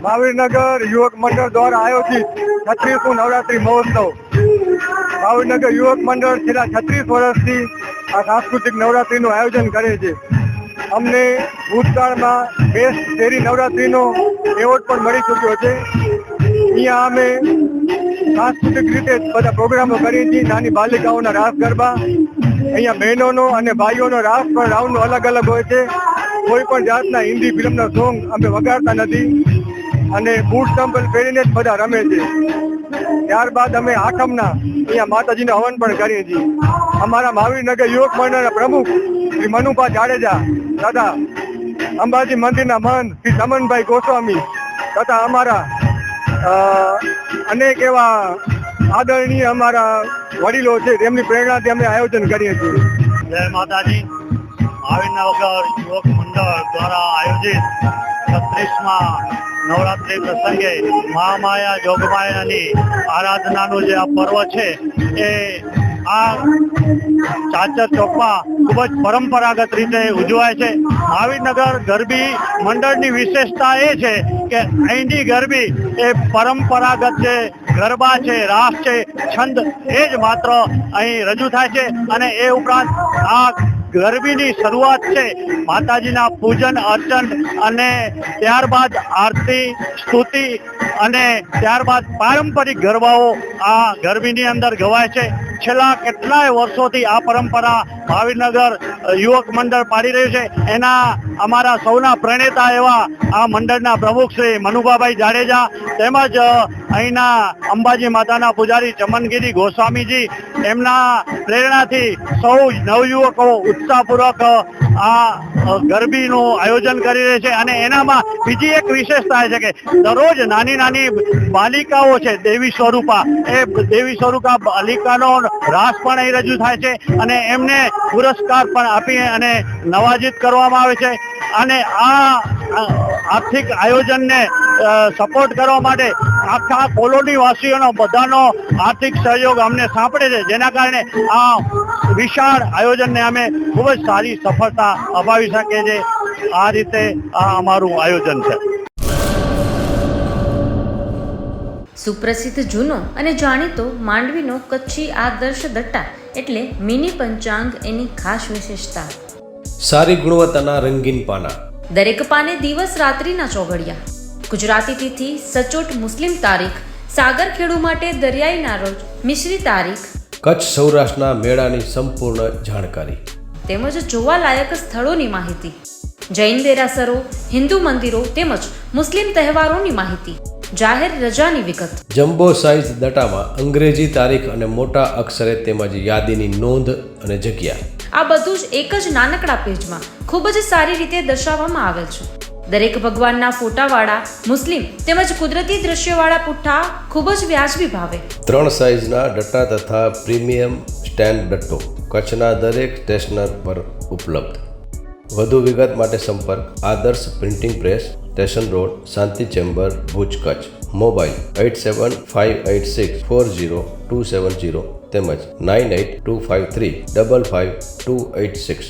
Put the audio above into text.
મહાવીરનગર યુવક મંડળ દ્વારા આયોજિત 36મું નવરાત્રી મહોત્સવ. મહાવીરનગર યુવક મંડળ છેલ્લા 36 વર્ષથી આ સાંસ્કૃતિક નવરાત્રીનું આયોજન કરે છે. અમને ભૂતકાળમાં બેસ્ટ શેરી નવરાત્રીનો એવોર્ડ પણ મળી ચૂક્યો છે. અહીંયા અમે સાંસ્કૃતિક રીતે બધા પ્રોગ્રામો કરીએ છીએ. નાની બાલિકાઓના રાસ ગરબા, અહીંયા બહેનોનો અને ભાઈઓનો રાસ પણ રાઉન્ડનો અલગ અલગ હોય છે. કોઈ પણ જાતના હિન્દી ફિલ્મના સોંગ અમે વગાડતા નથી અને બૂટ ચંપલ પહેરીને જ બધા રમે છે. ત્યારબાદ અમે આઠમના અહીંયા માતાજીનો હવન પણ કરીએ છીએ. અમારા મહાવીરનગર યુવક મંડળના પ્રમુખ શ્રી મનુભા જાડેજા તથા અંબાજી મંદિરના મહંત શ્રી ચમનભાઈ ગોસ્વામી તથા અમારા અનેક એવા આદરણીય અમારા વડીલો છે, તેમની પ્રેરણાથી અમે આયોજન કરીએ છીએ. જય માતાજી. મહાવીરનગર યુવક મંડળ દ્વારા આયોજિત 36મા નવરાત્રિ પ્રસંગે મહામાયા જોગમાયાની આરાધનાનું જે આ પર્વ છે એ આ ચાચર ચોકમાં ખૂબ જ પરંપરાગત રીતે ઉજવાય છે. મહાવીરનગર ગરબી મંડળની વિશેષતા એ છે કે અહીંની ગરબી એ પરંપરાગત જે ગરબા છે, રાસ છે, છંદ એ જ માત્ર અહીં રજૂ થાય છે અને એ ઉપરાંત આ ગરબીની શરૂઆત છે માતાજીના પૂજન અર્ચન અને ત્યારબાદ આરતી સ્તુતિ અને ત્યારબાદ પારંપરિક ગરબાઓ આ ગરબીની અંદર ગવાય છે. છેલ્લા કેટલાય વર્ષોથી આ પરંપરા મહાવીરનગર યુવક મંડળ પાડી રહ્યું છે. એના અમારા સૌના પ્રણેતા એવા આ મંડળના પ્રમુખ શ્રી મનુભાભાઈ જાડેજા તેમજ અહીંના અંબાજી માતાના પૂજારી ચમનગીરી ગોસ્વામીજી, એમના પ્રેરણાથી સૌ નવયુવકો ઉત્સાહપૂર્વક આ ગરબીનું આયોજન કરી રહે છે. અને એનામાં બીજી એક વિશેષતા છે કે દરરોજ નાની નાની બાલિકાઓ છે દેવી સ્વરૂપા, એ દેવી સ્વરૂપા બાલિકાનો રાસ પણ અહીં રજૂ થાય છે અને એમને પુરસ્કાર પણ આપી અને નવાજીત કરવામાં આવે છે. અને આ આર્થિક આયોજનને સપોર્ટ કરવા માટે આખા કોલોની વાસીઓનો બધાનો આર્થિક સહયોગ અમને સાંપડે છે, જેના કારણે આ વિશાળ આયોજનને અમે ખૂબ જ સારી સફળતા અપાવી શકીએ છીએ. આ રીતે આ અમારું આયોજન છે. સુપ્રસિદ્ધ જૂનો અને જાણીતો માંડવીનો કચ્છી આદર્શ દટ્ટા એટલે મિની પંચાંગ એની ખાસ વિશેષતા. સારી ગુણવત્તાના રંગીન પાના, દરેક પાને દિવસ રાત્રિના ચોઘડિયા, ગુજરાતી તિથિ, સચોટ મુસ્લિમ તારીખ, સાગરખેડુ માટે દરિયાઈના રોજ, મિશ્રી તારીખ, કચ્છ સૌરાષ્ટ્રના મેળાની સંપૂર્ણ જાણકારી તેમજ જોવાલાયક સ્થળોની માહિતી, જૈન દેરાસરો, હિન્દુ મંદિરો તેમજ મુસ્લિમ તહેવારોની માહિતી, જાહેર રજાની વિગત. જમ્બો સાઇઝ દટામાં અંગ્રેજી તારીખ અને મોટા અક્ષરે તેમજ યાદીની નોંધ અને જગ્યા, આ બધું જ એક જ નાનકડા પેજમાં ખૂબ જ સારી રીતે દર્શાવવામાં આવેલ છે. દરેક ભગવાનના ફોટાવાળા મુસ્લિમ તેમજ કુદરતી દ્રશ્યવાળા પુઠ્ઠા ખૂબ જ વ્યાજબી ભાવે. 3 સાઇઝના દટ્ટા તથા પ્રીમિયમ સ્ટેન્ડ દટ્ટો કચ્છના દરેક સ્ટેશનર પર ઉપલબ્ધ. વધુ વિગત માટે સંપર્ક આદર્શ પ્રિન્ટિંગ પ્રેસ, સ્ટેશન રોડ, શાંતિ ચેમ્બર, ભુજ, કચ્છ. મોબાઈલ 8758640270 તેમજ 9825355286.